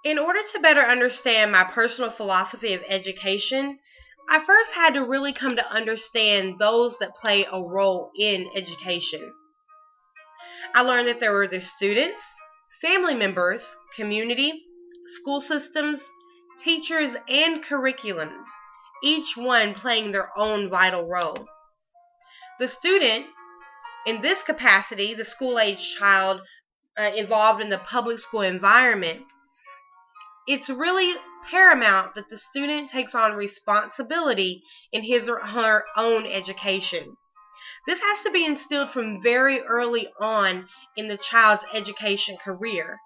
In order to better understand my personal philosophy of education, I first had to really come to understand those that play a role in education. I learned that there were the students, family members, community, school systems, teachers, and curriculums, each one playing their own vital role. The student, in this capacity, the school-age child involved in the public school environment, it's really paramount that the student takes on responsibility in his or her own education. This has to be instilled from very early on in the child's education career.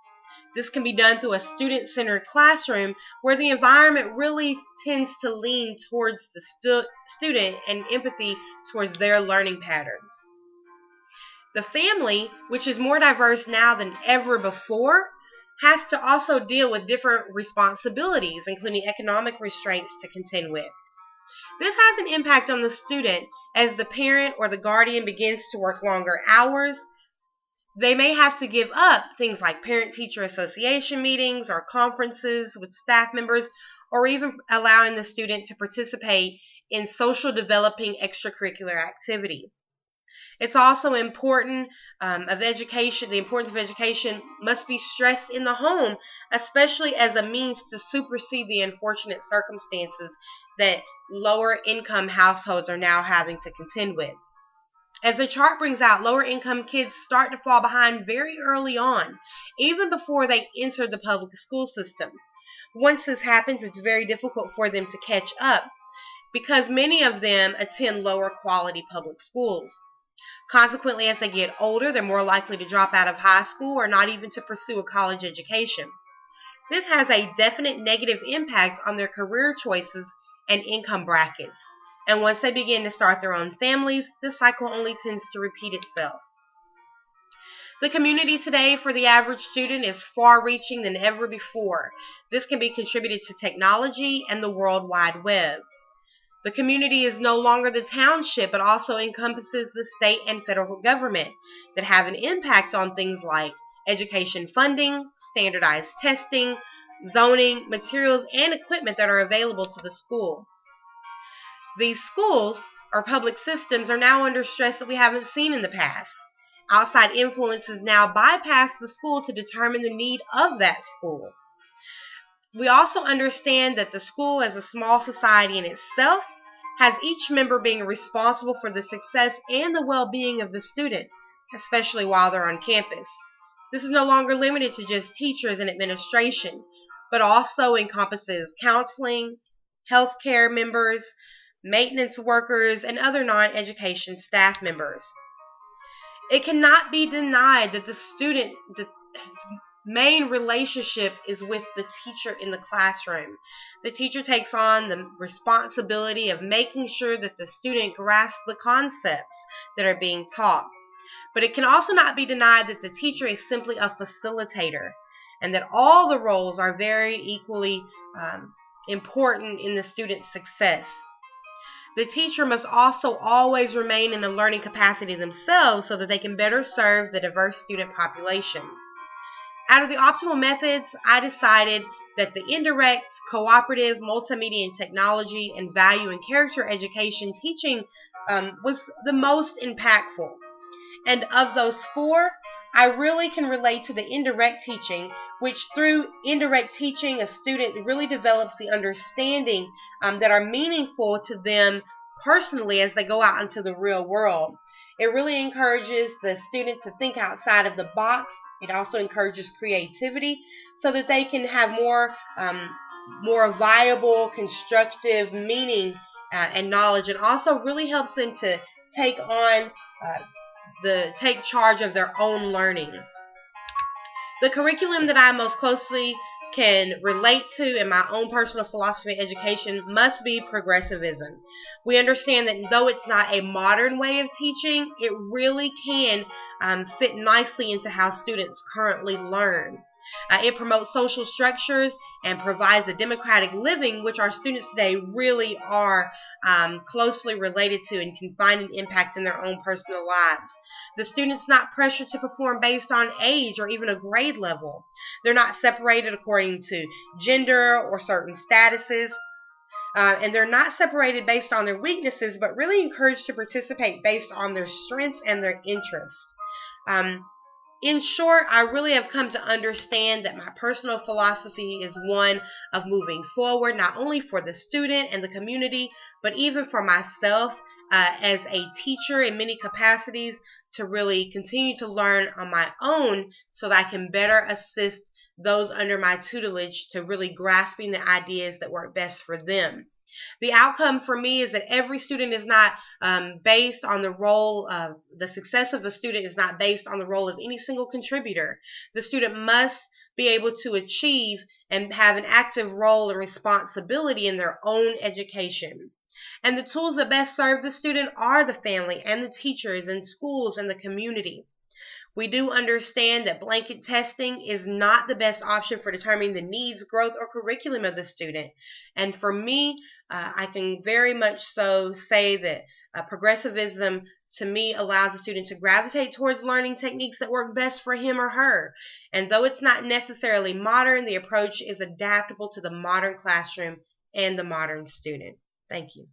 This can be done through a student-centered classroom where the environment really tends to lean towards the student and empathy towards their learning patterns. The family, which is more diverse now than ever before, has to also deal with different responsibilities, including economic restraints to contend with. This has an impact on the student as the parent or the guardian begins to work longer hours. They may have to give up things like parent-teacher association meetings or conferences with staff members, or even allowing the student to participate in social developing extracurricular activity. It's also important of education. The importance of education must be stressed in the home, especially as a means to supersede the unfortunate circumstances that lower income households are now having to contend with. As the chart brings out, lower income kids start to fall behind very early on, even before they enter the public school system. Once this happens, it's very difficult for them to catch up because many of them attend lower quality public schools. Consequently, as they get older, they're more likely to drop out of high school or not even to pursue a college education. This has a definite negative impact on their career choices and income brackets. And once they begin to start their own families, this cycle only tends to repeat itself. The community today for the average student is far-reaching than ever before. This can be contributed to technology and the World Wide Web. The community is no longer the township, but also encompasses the state and federal government that have an impact on things like education funding, standardized testing, zoning, materials, and equipment that are available to the school. These schools, or public systems, are now under stress that we haven't seen in the past. Outside influences now bypass the school to determine the need of that school. We also understand that the school, as a small society in itself, has each member being responsible for the success and the well-being of the student, especially while they're on campus. This is no longer limited to just teachers and administration, but also encompasses counseling, healthcare members, maintenance workers, and other non-education staff members. It cannot be denied that the student's main relationship is with the teacher in the classroom. The teacher takes on the responsibility of making sure that the student grasps the concepts that are being taught. But it can also not be denied that the teacher is simply a facilitator, and that all the roles are very equally important in the student's success. The teacher must also always remain in a learning capacity themselves so that they can better serve the diverse student population. Out of the optimal methods, I decided that the indirect, cooperative, multimedia and technology, and value and character education teaching was the most impactful. And of those four, I really can relate to the indirect teaching, which through indirect teaching, a student really develops the understanding that are meaningful to them personally as they go out into the real world. It really encourages the student to think outside of the box. It also encourages creativity so that they can have more viable, constructive meaning and knowledge, and also really helps them to take on take charge of their own learning. The curriculum that I most closely can relate to in my own personal philosophy of education must be progressivism. We understand that though it's not a modern way of teaching, it really can fit nicely into how students currently learn. It promotes social structures and provides a democratic living, which our students today really are closely related to and can find an impact in their own personal lives. The students not pressured to perform based on age or even a grade level. They're not separated according to gender or certain statuses. And they're not separated based on their weaknesses, but really encouraged to participate based on their strengths and their interests. In short, I really have come to understand that my personal philosophy is one of moving forward, not only for the student and the community, but even for myself as a teacher in many capacities, to really continue to learn on my own so that I can better assist those under my tutelage to really grasping the ideas that work best for them. The outcome for me is that every student is not based on the role of the success of a student is not based on the role of any single contributor. The student must be able to achieve and have an active role and responsibility in their own education. And the tools that best serve the student are the family and the teachers and schools and the community. We do understand that blanket testing is not the best option for determining the needs, growth, or curriculum of the student. And for me, I can very much so say that progressivism to me allows a student to gravitate towards learning techniques that work best for him or her. And though it's not necessarily modern, the approach is adaptable to the modern classroom and the modern student. Thank you.